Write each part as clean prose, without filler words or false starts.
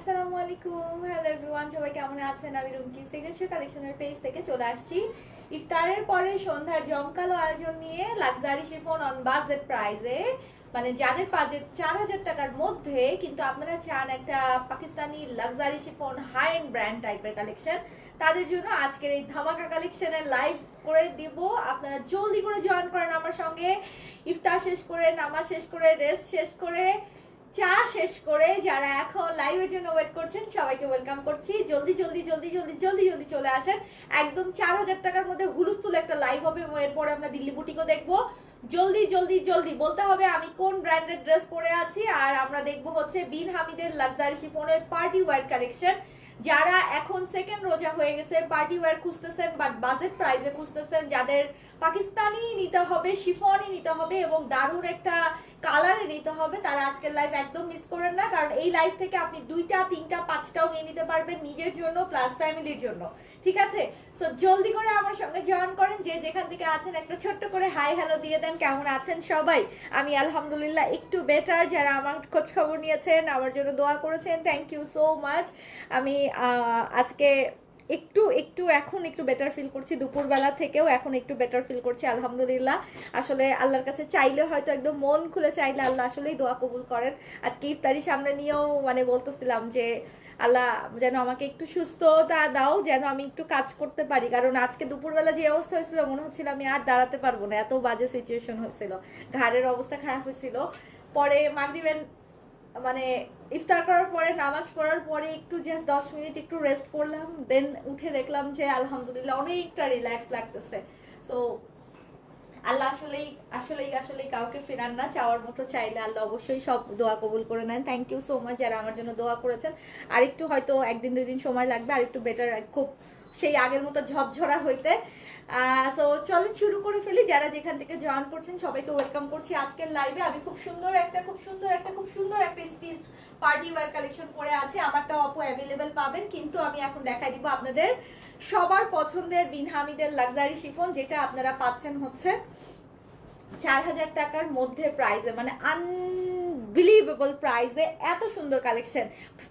আসসালামু আলাইকুম, hello everyone, সবাই কেমন আছেন? আমি রুমকি সিগনেচার কালেকশনের পেজ থেকে চলে আসছি ইফতারের পরে সন্ধ্যার জমকালো আয়োজন নিয়ে লাক্সারি শিফন অন বাজেট প্রাইসে। মানে যাদের বাজেট 4000 টাকার মধ্যে কিন্তু আপনারা চান একটা Pakistani luxury chiffon high end brand টাইপের কালেকশন, তাদের জন্য আজকের এই ধামাকা কালেকশনের লাইভ করে দিব। আপনারা জলদি করে জয়েন করেন আমার সঙ্গে। ইফতার শেষ করে, নামাজ শেষ করে, রেস্ট শেষ করে, চা শেষ করে যারা এখন লাইভের জন্য ওয়েট করছেন সবাইকে ওয়েলকাম করছি। জলদি জলদি জলদি জলদি জলদি জলদি চলে আসেন। একদম 4000 টাকার মধ্যে হুলুস্থুল একটা লাইভ হবে, এরপরে আমরা দিল্লি বুটিকও দেখবো। জলদি জলদি জলদি বলতে হবে আমি কোন ব্র্যান্ডের ড্রেস পরে আছি। আর আমরা দেখবো হচ্ছে বিন হামিদের লাক্সারি শিফনের পার্টি ওয়্যার কালেকশন। যারা এখন সেকেন্ড রোজা হয়ে গেছে, পার্টি ওয়্যার খুঁজতেছেন বাট বাজেট প্রাইসে খুঁজতেছেন, যাদের পাকিস্তানি নিতে হবে, শিফনই নিতে হবে এবং দারুণ একটা কালারে নিতে হবে, তারা আজকের লাইভ একদম মিস করেন না। কারণ এই লাইভ থেকে আপনি 2টা 3টা 5টাও নিয়ে নিতে পারবেন নিজের জন্য প্লাস ফ্যামিলির জন্য। ঠিক আছে, সো জলদি করে আমার সঙ্গে জয়েন করেন। যে যেখান থেকে আছেন একটা ছোট্ট করে হাই হ্যালো দিয়ে দেন। কেমন আছেন সবাই? আমি আলহামদুলিল্লাহ একটু বেটার। যারা আমার খোঁজ খবর নিয়েছেন, আমার জন্য দোয়া করেছেন, থ্যাংক ইউ সো মাচ। আমি আজকে একটু একটু এখন একটু বেটার ফিল করছি, দুপুরবেলা থেকেও এখন একটু বেটার ফিল করছি আলহামদুলিল্লাহ। আসলে আল্লাহর কাছে চাইলে হয়তো একদম মন খুলে চাইলে আল্লাহ আসলেই দোয়া কবুল করেন। আজকে ইফতারি সামনে নিয়েও মানে বলতেছিলাম যে আল্লাহ যেন আমাকে একটু সুস্থতা দাও, যেন আমি একটু কাজ করতে পারি। কারণ আজকে দুপুরবেলা যে অবস্থা হয়েছিল মনে হচ্ছিল আমি আর দাঁড়াতে পারবো না, এত বাজে সিচুয়েশন হয়েছিল, ঘাড়ের অবস্থা খারাপ হয়েছিল। পরে মাগরিবের মানে ইফতার করার পরে নামাজ পড়ার পরে একটু জাস্ট 10 মিনিট একটু রেস্ট করলাম, দেন উঠে দেখলাম যে আলহামদুলিল্লাহ অনেকটা রিল্যাক্স লাগতেছে। সো আল্লাহ আসলেই আসলেই আসলেই কাউকে ফেরান না, চাওয়ার মতো চাইলে আল্লাহ অবশ্যই সব দোয়া কবুল করে নেন। থ্যাংক ইউ সো মাচ যারা আমার জন্য দোয়া করেছেন। আর একটু হয়তো 1 দিন 2 দিন সময় লাগবে আর একটু বেটার, খুব সেই আগের মতো ঝরঝরা হইতে। সো চলুন শুরু করে ফেলি। যারা যেখান থেকে জয়েন করছেন সবাইকে ওয়েলকাম করছি আজকের লাইভে। আমি খুব সুন্দর একটা স্টিচ পার্টি ওয়্যার কালেকশন পরে আছে। আমারটাও আপু অ্যাভেলেবেল পাবেন, কিন্তু আমি এখন দেখাই দিব আপনাদের সবার পছন্দের বিন হামিদের লাক্সারি শিফন, যেটা আপনারা পাচ্ছেন হচ্ছে 4000 টাকার মধ্যে প্রাইসে, মানে আনবিলিভেবল প্রাইসে এত সুন্দর কালেকশন।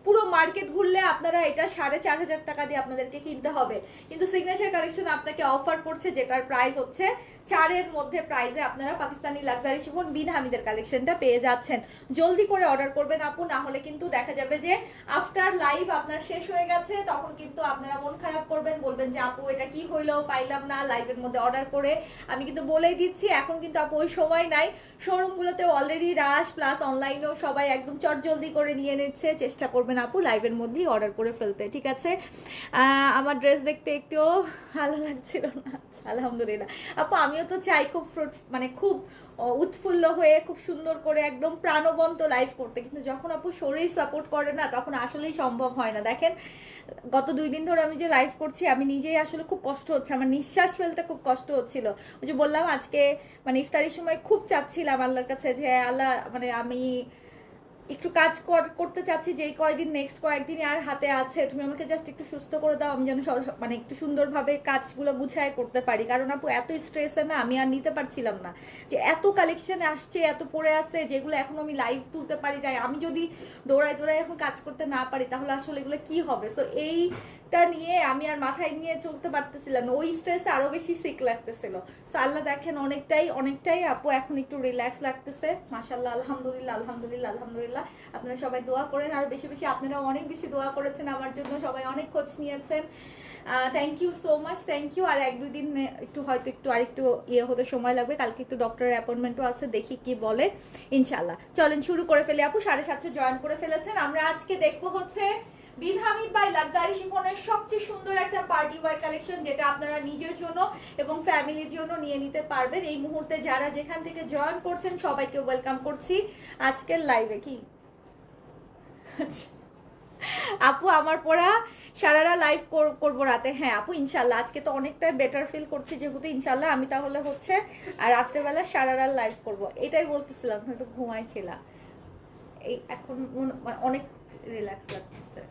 পুরো মার্কেট ঘুরলে আপনারা এটা 4500 টাকা দিয়ে আপনাদেরকে কিনতে হবে, কিন্তু সিগনেচার কালেকশন আপনাকে অফার করছে যেটার প্রাইস হচ্ছে 4-এর মধ্যে প্রাইসে আপনারা পাকিস্তানি লাক্সারি শিফন বিন হামিদের কালেকশনটা পেয়ে যাচ্ছেন। জলদি করে অর্ডার করবেন আপু, না হলে কিন্তু দেখা যাবে যে আফটার লাইভ আপনার শেষ হয়ে গেছে, তখন কিন্তু আপনারা মন খারাপ করবেন, বলবেন যে আপু এটা কি হইলো, পাইলাম না লাইভের মধ্যে অর্ডার করে। আমি কিন্তু বলেই দিচ্ছি এখন কিন্তু আপু ওই সময় নাই। শোরুমগুলোতে অলরেডি রাশ, প্লাস অনলাইনেও সবাই একদম চটজলদি করে নিয়ে নিচ্ছে। চেষ্টা করবেন আপু লাইভের মধ্যেই অর্ডার করে ফেলতে, ঠিক আছে? আমার ড্রেস দেখতে একটুও ভালো লাগছিল না, আলহামদুলিল্লাহ আপু। আমিও তো চাই খুব মানে খুব উৎফুল্ল হয়ে খুব সুন্দর করে একদম প্রাণবন্ত লাইভ করতে, কিন্তু যখন আপু শরীর সাপোর্ট করে না তখন আসলেই সম্ভব হয় না। দেখেন গত 2 দিন ধরে আমি যে লাইভ করছি আমি নিজেই আসলে খুব কষ্ট হচ্ছে, আমার নিঃশ্বাস ফেলতে খুব কষ্ট হচ্ছিল। ওই যে বললাম আজকে মানে ইফতারির সময় খুব চাচ্ছিলাম আল্লাহর কাছে যে আল্লাহ মানে আমি একটু কাজ করতে চাচ্ছি, যে কয়দিন নেক্সট কয়েকদিন আর হাতে আছে, তুমি আমাকে জাস্ট একটু সুস্থ করে দাও, আমি যেন মানে একটু সুন্দরভাবে কাজগুলো গুছায় করতে পারি। কারণ আপু এত স্ট্রেসে না আমি আর নিতে পারছিলাম না, যে এত কালেকশন আসছে, এত পড়ে আছে যেগুলো এখন আমি লাইভ তুলতে পারি না। আমি যদি দৌড়াই দৌড়াই এখন কাজ করতে না পারি তাহলে আসলে এগুলো কি হবে? সো এইটা নিয়ে আমি আর মাথায় নিয়ে চলতে পারতেছিলাম না, ওই স্ট্রেসে আরো বেশি সিক লাগতেছিল। সো আল্লাহ দেখেন অনেকটাই আপু এখন একটু রিল্যাক্স লাগতেছে, মাশাআল্লাহ, আলহামদুলিল্লাহ আলহামদুলিল্লাহ আলহামদুলিল্লাহ। আপনারা সবাই দোয়া করেন আর বেশি বেশি, আপনারা অনেক বেশি দোয়া করেছেন আমার জন্য, সবাই অনেক খোঁজ নিয়েছেন, thank you so much, thank you. আর 1-2 দিন একটু হয়তো একটু আরেকটু ইয়ে হতে সময় লাগবে, কালকে একটু ডক্টরের অ্যাপয়েন্টমেন্টও আছে, দেখি কি বলে ইনশাল্লাহ। চলেন শুরু করে ফেলি আপু। 750 জয়েন করে ফেলেছেন। আমরা আজকে দেখবো হচ্ছে বিন হামিদ বাই লাক্সারি শিফনের সবচেয়ে সুন্দর একটা পার্টি ওয়্যার কালেকশন, যেটা আপনারা নিজের জন্য এবং ফ্যামিলির জন্য নিয়ে নিতে পারবেন। এই মুহূর্তে যারা যেখান থেকে জয়েন করছেন সবাইকে ওয়েলকাম করছি আজকের লাইভে। কি আপু আমার পড়া সারারা লাইভ করবো রাতে? হ্যাঁ আপু ইনশাল্লাহ, আজকে তো অনেকটা বেটার ফিল করছি যেহেতু, ইনশাল্লাহ আমি তাহলে হচ্ছে আর রাত্রেবেলা সারারা লাইভ করবো, এটাই বলতেছিলাম, একটু ঘুমাইছিলাম, এই এখন অনেক রিল্যাক্স লাগতেছে।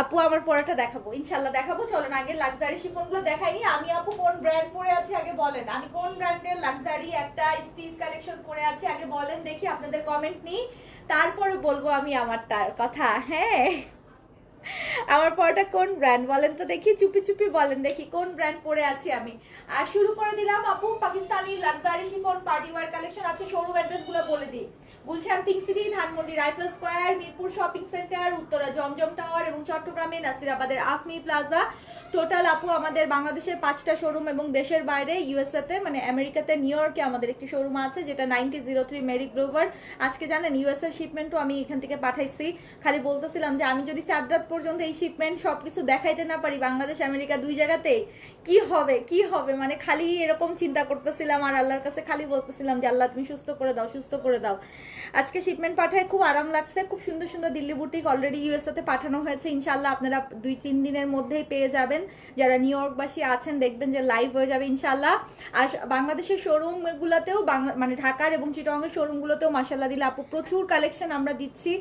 আপু আমার পরাটা দেখাবো, ইনশাল্লাহ দেখাবো। চলেন আগে লাক্সারি শিফনগুলো দেখাইনি। আমি আপু কোন ব্র্যান্ড পরে আছি আগে বলেন, আমি কোন ব্র্যান্ডের লাক্সারি একটা স্টিচ কালেকশন পরে আছি আগে বলেন দেখি, আপনাদের কমেন্ট নিই, তারপরে বলবো আমি আমারটার কথা। হ্যাঁ, আমার পরটা কোন ব্র্যান্ড বলেন তো দেখি, চুপি চুপি বলেন দেখি কোন ব্র্যান্ড পরে আছি আমি। আর শুরু করে দিলাম আপু, Pakistani luxury chiffon party wear collection আছে। শোরুম অ্যাড্রেস গুলো বলে দিই, Gulshan pink city, Dhanmondi rifle square, Mirpur shopping centre, Uttara Zamzam tower এবং চট্টগ্রামে নাসিরাবাদের আফমি প্লাজা। টোটাল আপু আমাদের বাংলাদেশের 5টা শোরুম এবং দেশের বাইরে ইউএসএ তে মানে আমেরিকাতে নিউ ইয়র্কে আমাদের একটি শোরুম আছে যেটা 9003 মেরি গ্লোভার। আজকে জানেন ইউএস এর শিপমেন্টও আমি এখান থেকে পাঠাইছি। খালি বলতেছিলাম যে আমি যদি 4 রাত পর্যন্ত এই শিপমেন্ট সবকিছু দেখাইতে না পারি বাংলাদেশ আমেরিকা দুই জায়গাতেই কি হবে মানে খালি এরকম চিন্তা করতেছিলাম আর আল্লাহর কাছে খালি বলতেছিলাম যে আল্লাহ তুমি সুস্থ করে দাও, সুস্থ করে দাও। আজকে শিপমেন্ট পাঠায় খুব আরাম লাগছে, খুব সুন্দর সুন্দর দিল্লি বুটিক অলরেডি ইউএসএ তে পাঠানো হয়েছে। ইনশাআল্লাহ আপনারা 2-3 দিনের মধ্যেই পেয়ে যাবেন। যারা নিউ ইয়র্কবাসী আছেন দেখবেন যে লাইভ হয়ে যাবে ইনশাআল্লাহ। আর বাংলাদেশের শোরুম গুলোতেও মানে ঢাকার এবং চিটাগাংয়ের শোরুম গুলোতেও মাশাআল্লাহ দিলে আপু প্রচুর কালেকশন আমরা দিচ্ছি।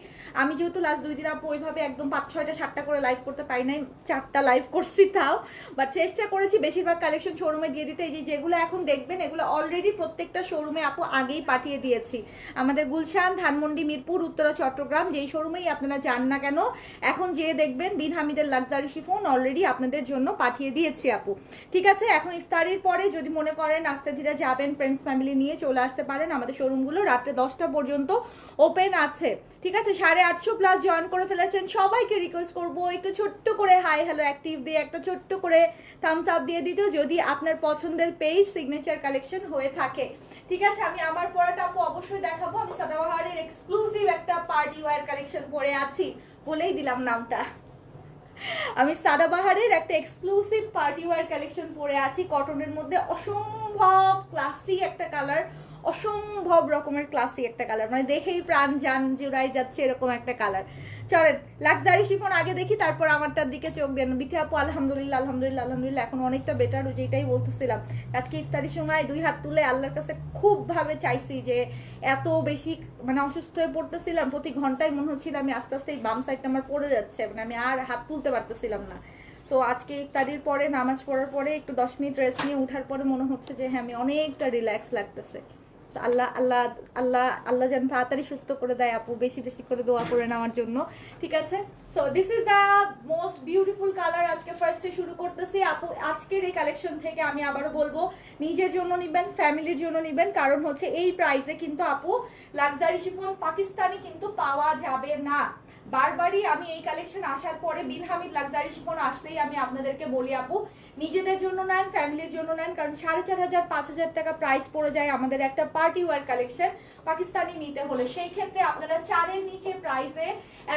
আমি যেহেতু লাস্ট 2 দিন আপু ওইভাবে একদম 5-6টা-7টা করে লাইভ করতে পারি নাই, 4টা লাইভ করছি তাও, বাট চেষ্টা করেছি বেশিরভাগ কালেকশন শোরুমে দিয়ে দিতে। এই যে যেগুলো এখন দেখবেন এগুলো অলরেডি প্রত্যেকটা শোরুমে আপু আগেই পাঠিয়ে দিয়েছি। আমাদের গুলশান, ধানমন্ডি, মিরপুর, উত্তরা, চট্টগ্রাম যেই শোরুমেই আপনারা যান না কেন এখন যেয়ে দেখবেন বিন হামিদের লাক্সারি শিফন অলরেডি আপনাদের জন্য পাঠিয়ে দিয়েছি আপু। ঠিক আছে, এখন ইফতারির পরে যদি মনে করেন আস্তে ধীরে যাবেন ফ্রেন্ডস ফ্যামিলি নিয়ে চলে আসতে পারেন। আমাদের শোরুমগুলো রাত্রে 10টা পর্যন্ত ওপেন আছে। ঠিক আছে, 850+ জয়েন করে ফেলেছেন, সবাইকে রিকোয়েস্ট করবো একটু ছোট্ট করে হাই হ্যালো অ্যাক্টিভ দিয়ে একটা ছোট্ট করে থামস আপ দিয়ে দিতে যদি আপনার পছন্দের পেজ সিগনেচার কালেকশন হয়ে থাকে। ঠিক আছে, আমি আমার পরাটা আপু অবশ্যই দেখাবো। আমি সাদাবাহারের এক্সক্লুসিভ একটা পার্টি ওয়্যার কালেকশন পরে আছি, বলেই দিলাম নামটা। আমি সাদাবাহারের একটা এক্সক্লুসিভ পার্টি ওয়্যার কালেকশন পরে আছি, কটনের মধ্যে অসম্ভব ক্লাসি একটা কালার, অসম্ভব রকমের ক্লাসি একটা কালার, মানে দেখেই প্রাণ জান জুড়াই যাচ্ছে এরকম একটা কালার। চলেন লাক্সারি শিফন আগে দেখি, তারপর আমারটার দিকে চোখ দেন। বিথি আপু আলহামদুলিল্লাহ আলহামদুলিল্লাহ আলহামদুলিল্লাহ এখন অনেকটা বেটার, যেটাই বলতেছিলাম আজকে ইফতারির সময় 2 হাত তুলে আল্লাহর কাছে খুব ভাবে চাইছি যে এত বেশি মানে অসুস্থ হয়ে পড়তেছিলাম, প্রতি ঘন্টায় মনে হচ্ছিল আমি আস্তে আস্তে এই বাম সাইডটা আমার পড়ে যাচ্ছে, মানে আমি আর হাত তুলতে পারতেছিলাম না। সো আজকে ইফতারির পরে নামাজ পড়ার পরে একটু 10 মিনিট রেস্ট নিয়ে উঠার পরে মনে হচ্ছে যে হ্যাঁ আমি অনেকটা রিল্যাক্স লাগতেছে। আল্লাহ আল্লাহ আল্লাহ আল্লাহ যেন তাড়াতাড়ি সুস্থ করে দেয় আপু, বেশি বেশি করে দোয়া করেন আমার জন্য। ঠিক আছে, so this is the most beautiful colour. আজকে ফার্স্টে শুরু করতেছি আপু। আজকের এই কালেকশন থেকে আমি আবারও বলবো নিজের জন্য নিবেন, ফ্যামিলির জন্য নিবেন, কারণ হচ্ছে এই প্রাইসে কিন্তু আপু লাক্সারি শিফন পাকিস্তানি কিন্তু পাওয়া যাবে না। বারবারই আমি এই কালেকশন আসার পরে বিন হামিদ লাক্সারি শিফন আসলেই আমি আপনাদেরকে বলি আপু নিজেদের জন্য নেন, ফ্যামিলির জন্য নেন, কারণ 4500-5000 টাকা প্রাইস পড়ে যায় আমাদের একটা পার্টি ওয়্যার কালেকশন পাকিস্তানি নিতে হলে। সেই ক্ষেত্রে আপনারা 4-এর নিচে প্রাইসে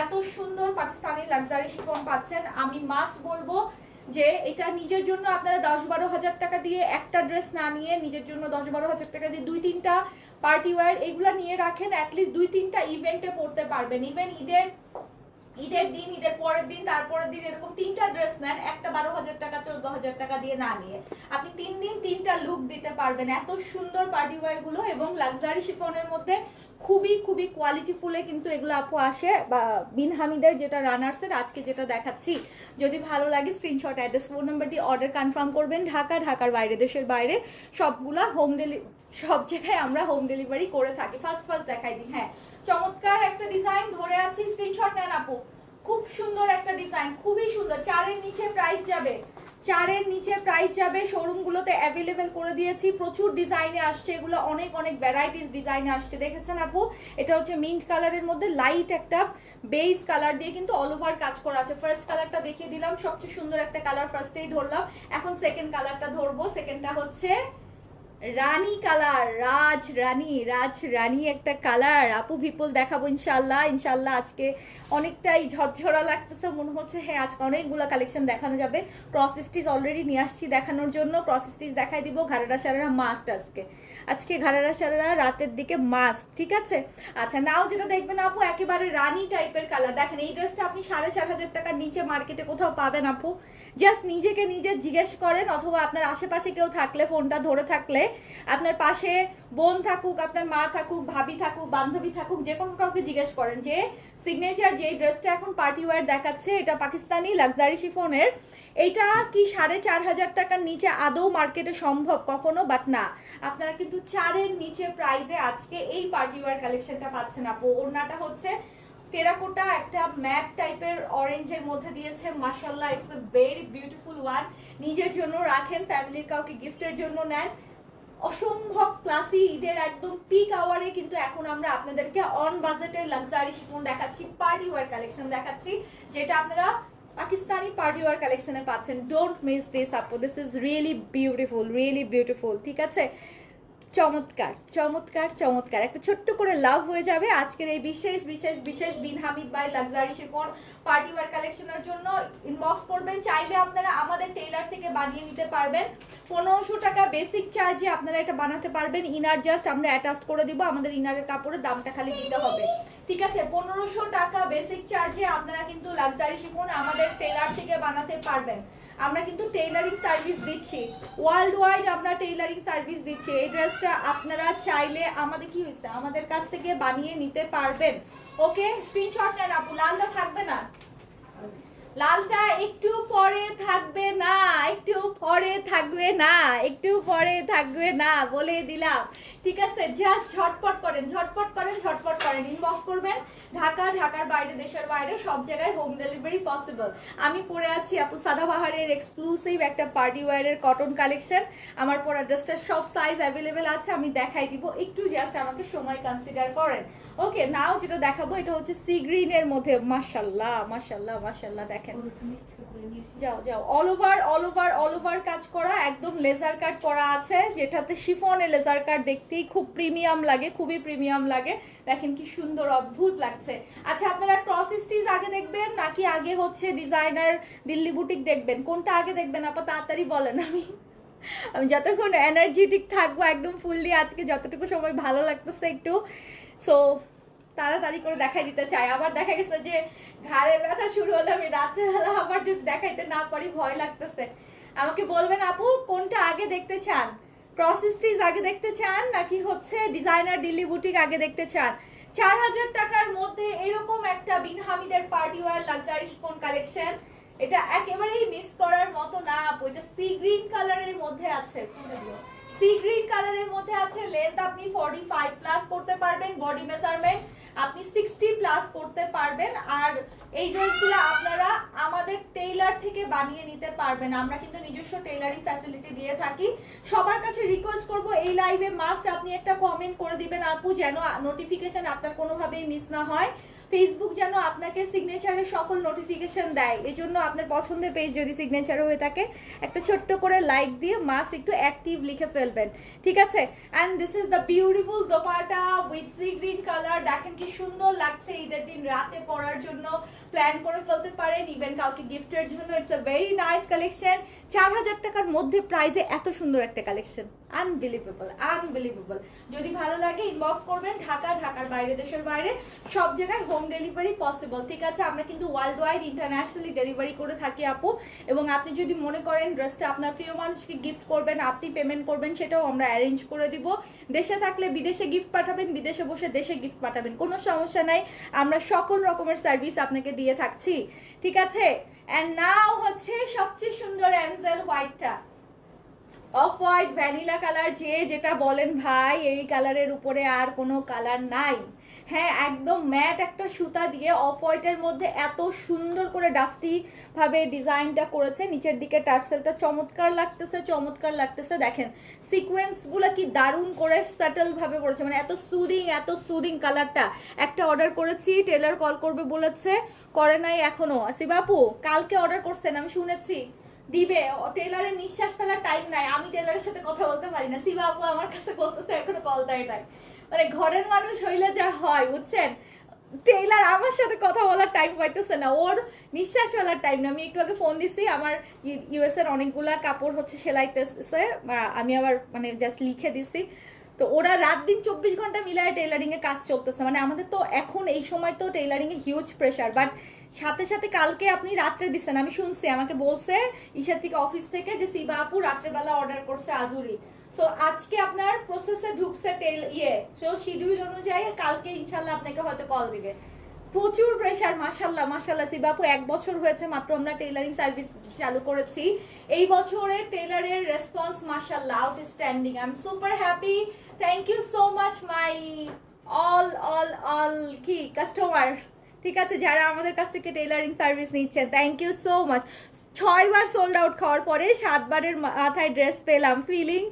এত সুন্দর পাকিস্তানি লাক্সারি শিফন পাচ্ছেন। আমি মাস্ট বলবো যে এটা নিজের জন্য আপনারা 10-12 হাজার টাকা দিয়ে একটা ড্রেস না নিয়ে নিজের জন্য 10-12 হাজার টাকা দিয়ে 2-3টা পার্টি ওয়্যার এগুলা নিয়ে রাখেন, অ্যাটলিস্ট 2-3টা ইভেন্টে পড়তে পারবেন। ইভেন ঈদের দিন, ঈদের পরের দিন, তারপরের দিন এরকম 3টা ড্রেস নেন, একটা 12,000 টাকা 14,000 টাকা দিয়ে না নিয়ে আপনি 3 দিন 3টা লুক দিতে পারবেন। এত সুন্দর পার্টি ওয়্যার গুলো এবং লাক্সারি শিফনের মধ্যে খুবই খুবই কোয়ালিটিফুলে কিন্তু এগুলো আপু আসে বা বিন হামিদের যেটা রানার্সের আজকে যেটা দেখাচ্ছি। যদি ভালো লাগে স্ক্রিনশট অ্যাড্রেস ফোন নাম্বার দিয়ে অর্ডার কনফার্ম করবেন। ঢাকার বাইরে দেশের বাইরে সবগুলা সব জায়গায় আমরা হোম ডেলিভারি করে থাকি। ফার্স্ট দেখাই দিই। হ্যাঁ, চমৎকার একটা ডিজাইন ধরে আছি, স্ক্রিনশট নেন আপু। খুব সুন্দর একটা ডিজাইন, খুবই সুন্দর। 4-এর নিচে প্রাইস যাবে, 4-এর নিচে প্রাইস যাবে। শোরুম গুলোতে অ্যাভেলেবেল করে দিয়েছি, প্রচুর ডিজাইনে আসছে, এগুলো অনেক অনেক ভ্যারাইটিস ডিজাইনে আসছে। দেখেছেন আপু, এটা হচ্ছে মিন্ট কালারের মধ্যে লাইট একটা বেস কালার দিয়ে কিন্তু অল ওভার কাজ করা আছে। ফার্স্ট কালারটা দেখিয়ে দিলাম, সবচেয়ে সুন্দর একটা কালার ফার্স্টেই ধরলাম। এখন সেকেন্ড কালারটা ধরবো। সেকেন্ডটা হচ্ছে রানী কালার, রাজ রানী একটা কালার আপু। ভিপুল দেখাবো ইনশাল্লাহ। আজকে অনেকটাই ঝরঝরা লাগতেছে, মনে হচ্ছে হ্যাঁ আজকে অনেকগুলো কালেকশন দেখানো যাবে। ক্রস স্টিচ অলরেডি নিয়ে আসছি দেখানোর জন্য, ক্রস স্টিচ দেখাই দিব। ঘাড়ারা সারারা মাস্ট আজকে ঘাড়ারা সারারা রাতের দিকে মাস্ট। ঠিক আছে, আচ্ছা নাও যেটা দেখবেন আপু একেবারে রানী টাইপের কালার। দেখেন এই ড্রেসটা আপনি 4,500 টাকার নিচে মার্কেটে কোথাও পাবেন আপু। জাস্ট নিজে জিজ্ঞেস করেন অথবা আপনার আশেপাশে কেউ থাকলে ফোনটা ধরে থাকলে আপনার পাশে বোন থাকুক, আপনার মা থাকুক, ভাবি থাকুক, বান্ধবী থাকুক, যে কোনো কাউকে জিজ্ঞেস করেন যে সিগনেচার যে ড্রেসটা এখন পার্টি ওয়্যার দেখাচ্ছে, এটা পাকিস্তানি লাক্সারি শিফনের, এইটা কি 4,500 টাকার নিচে আদৌ মার্কেটে সম্ভব কখনো? বাট না, আপনারা কিন্তু 4-এর নিচে প্রাইসে আজকে এই পার্টি ওয়্যার কালেকশনটা পাচ্ছেন আপু। ওড়নাটা হচ্ছে টেরাকোটা একটা ম্যাট টাইপের অরেঞ্জের মধ্যে দিয়েছে, মাশাআল্লাহ, it's a very beautiful one. নিজের জন্য রাখেন, ফ্যামিলির কাউকে গিফটের জন্য নেন, অসম্ভব ক্লাসি। ঈদের একদম পিক আওয়ারে কিন্তু এখন আমরা আপনাদেরকে অন বাজেটের লাক্সারি শিফন দেখাচ্ছি, পার্টি ওয়্যার কালেকশন দেখাচ্ছি, যেটা আপনারা পাকিস্তানি পার্টি ওয়্যার কালেকশনে পাচ্ছেন। ডোন্ট মিস দিস আপু, this is really beautiful, really beautiful. ঠিক আছে, চমৎকার চমৎকার চমৎকার, একটা ছোট্ট করে লাভ হয়ে যাবে আজকের এই বিশেষ বিশেষ বিশেষ Bin Hamid by luxury chiffon party wear কালেকশনের জন্য। ইনবক্স করবেন, চাইলে আপনারা আমাদের টেইলার থেকে বানিয়ে নিতে পারবেন। 1500 টাকা বেসিক চার্জে আপনারা এটা বানাতে পারবেন। ইনার জাস্ট আমরা অ্যাটাচ করে দিব, আমাদের ইনারের কাপড়ের দামটা খালি দিতে হবে। ঠিক আছে, 1500 টাকা বেসিক চার্জে আপনারা কিন্তু লাক্সারি শিফন আমাদের টেইলার থেকে বানাতে পারবেন। আমরা কিন্তু টেইলারিং সার্ভিস দিচ্ছি, ওয়ার্ল্ড ওয়াইড আমরা টেইলারিং সার্ভিস দিচ্ছি। এই ড্রেসটা আপনারা চাইলে আমাদের কি হয়েছে আমাদের কাছ থেকে বানিয়ে নিতে পারবেন। ওকে, স্ক্রিনশট নেন আপু। লালটা থাকবে না, লালটা একটু পরে থাকবে না, একটু পরে থাকবে না, একটু পরে থাকবে না, বলে দিলাম। ঠিক আছে, জাস্ট ঝটপট করেন, ঝটপট করেন, ঝটপট করেন, ইনবক্স করবেন। ঢাকা, ঢাকার বাইরে, দেশের বাইরে সব জায়গায় হোম ডেলিভারি পসিবল। আমি পরে আছি আপু সাদাবাহারের এক্সক্লুসিভ একটা পার্টি ওয়্যারের কটন কালেকশন। আমার পরা ড্রেসটার সব সাইজ অ্যাভেলেবেল আছে, আমি দেখাই দিব, একটু জাস্ট আমাকে সময় কনসিডার করেন। ওকে, নাও যেটা দেখাবো এটা হচ্ছে সি গ্রিনের মধ্যে, মাশাআল্লাহ মাশাআল্লাহ মাশাআল্লাহ, দেখেন, যাও যাও, অল ওভার কাজ করা, একদম লেজার কাট করা আছে, যেটাতে শিফনে লেজার কাট দেখতেই খুব প্রিমিয়াম লাগে, খুবই প্রিমিয়াম লাগে। দেখেন কি সুন্দর, অদ্ভুত লাগছে। আচ্ছা, আপনারা ক্রস স্টিচ আগে দেখবেন নাকি আগে হচ্ছে ডিজাইনার দিল্লি বুটিক দেখবেন? কোনটা আগে দেখবেন আপা, তাড়াতাড়ি বলেন। আমি যতক্ষণ এনার্জেটিক থাকবো একদম ফুললি, আজকে যতটুকু সময় ভালো লাগতেছে একটু, সো তাড়াতাড়ি করে দেখাই দিতে চাই। আবার দেখা গেছে যে ঘাড়ের ব্যথা শুরু হলে আমি রাত্রেবেলা আবার যদি দেখাইতে না পারি ভয় লাগতেছে। আমাকে বলবেন আপু কোনটা আগে দেখতে চান, ক্রস স্টিচ আগে দেখতে চান নাকি হচ্ছে ডিজাইনার দিল্লি বুটিক আগে দেখতে চান? 4000 টাকার মধ্যে এরকম একটা বিন হামিদের party wear luxury chiffon collection, এটা একেবারেই মিস করার মতো না আপু। এটা সি গ্রিন কালারের মধ্যে আছে, সি গ্রিন কালারের মধ্যে আছে। লেন্থ আপনি 45 প্লাস করতে পারবেন, বডি মেজারমেন্ট আপনি 60 প্লাস করতে পারবেন। আর এই ড্রেসগুলো আপনারা আমাদের টেইলার থেকে বানিয়ে নিতে পারবেন। আমরা কিন্তু নিজস্ব টেইলারিং ফ্যাসিলিটি দিয়ে থাকি। সবার কাছে রিকোয়েস্ট করব, এই লাইভে মাস্ট আপনি একটা কমেন্ট করে দিবেন আপু, যেন নোটিফিকেশন আপনার কোনোভাবেই মিস না হয়। ফেসবুক যেন আপনাকে সিগনেচারের সকল নোটিফিকেশন দেয়, এই জন্য আপনার পছন্দের পেজ যদি সিগনেচার হয়ে থাকে একটা ছোট্ট করে লাইক দিয়ে মাস্ট একটু অ্যাক্টিভ লিখে ফেলবেন। ঠিক আছে, and this is the beautiful dupatta with sea green colour. দেখেন কি সুন্দর লাগছে, ঈদের দিন রাতে পরার জন্য প্ল্যান করে ফেলতে পারেন, ইভেন কাউকে গিফটের জন্য। It's a very nice collection. 4000 টাকার মধ্যে প্রাইজে এত সুন্দর একটা কালেকশন, আনবিলিভেবল আনবিলিভেবল। যদি ভালো লাগে ইনবক্স করবেন। ঢাকা, ঢাকার বাইরে, দেশের বাইরে সব জায়গায় হোম ডেলিভারি পসিবল। ঠিক আছে, আমরা কিন্তু ওয়ার্ল্ড ওয়াইড ইন্টারন্যাশনালি ডেলিভারি করে থাকি আপু। এবং আপনি যদি মনে করেন ড্রেসটা আপনার প্রিয় মানুষকে গিফট করবেন, আপনি পেমেন্ট করবেন, সেটাও আমরা অ্যারেঞ্জ করে দিব। দেশে থাকলে বিদেশে গিফট পাঠাবেন, বিদেশে বসে দেশে গিফট পাঠাবেন, কোনো সমস্যা নাই। আমরা সকল রকমের সার্ভিস আপনাকে দিয়ে থাকছি। ঠিক আছে, এন্ড নাও হচ্ছে সবচেয়ে সুন্দর অ্যাঞ্জেল হোয়াইটটা, অফ হোয়াইট ভ্যানিলা কালার, যে যেটা বলেন ভাই, এই কালারের উপরে আর কোনো কালার নাই। হ্যাঁ, একদম ম্যাট একটা সুতা দিয়ে অফ হোয়াইটের মধ্যে এত সুন্দর করে ডাস্টি ভাবে ডিজাইনটা করেছে। নিচের দিকে টার্সেলটা চমৎকার লাগতেছে, চমৎকার লাগতেছে। দেখেন সিকোয়েন্স গুলা কি দারুণ করে স্যাটেল ভাবে পড়েছে, মানে এত সুদিং কালারটা। একটা অর্ডার করেছি, টেলার কল করবে বলেছে, করে নাই এখনো। আসিবাপু কালকে অর্ডার করছেন, আমি শুনেছি দিবে। টেলারের নিঃশ্বাস ফেলার টাইম নাই, আমি টেলারের সাথে কথা বলতে পারি না। শিবা আপু আমার কাছে বলতেছে এখনো কল দেয় নাই। মানে ঘরের মানুষ হইলে যা হয় বুঝছেন, টেইলার আমার সাথে কথা বলার টাইম পাইতেছে না, ওর নিঃশ্বাস ফেলার টাইম না। আমি একটু আগে ফোন দিছি, আমার ইউএস এর অনেকগুলা কাপড় হচ্ছে সেলাইতেছে, আমি আবার মানে জাস্ট লিখে দিছি। তো ওরা রাত দিন 24 ঘন্টা মিলায় টেইলারিং এ কাজ চলতেছে। মানে আমাদের তো এখন এই সময় তো tailoring a huge pressure, but সাথে সাথে কালকে আপনি রাত্রে দিচ্ছেন, আমি শুনছি, আমাকে বলছে ঈশার থেকে অফিস থেকে যে শিবা আপু রাত্রেবেলা অর্ডার করছে আজুরি। সো আজকে আপনার প্রসেসে ঢুকছে সো শিডিউল অনুযায়ী কালকে ইনশাল্লাহ আপনাকে হয়তো কল দিবে। প্রচুর প্রেশার, মাশাল্লাহ মাশাল্লাহ। সিবাপু 1 বছর হয়েছে মাত্র আমরা টেইলারিং সার্ভিস চালু করেছি। এই বছরে টেইলারের রেসপন্স মাশাল্লাহ outstanding. I am super happy. Thank you so much my all কি কাস্টমার, ঠিক আছে, যারা আমাদের কাছ থেকে টেইলারিং সার্ভিস নিচ্ছেন, থ্যাংক ইউ সো মাচ। 6 বার সোল্ড আউট খাওয়ার পরে 7 বারের মাথায় ড্রেস পেলাম, ফিলিং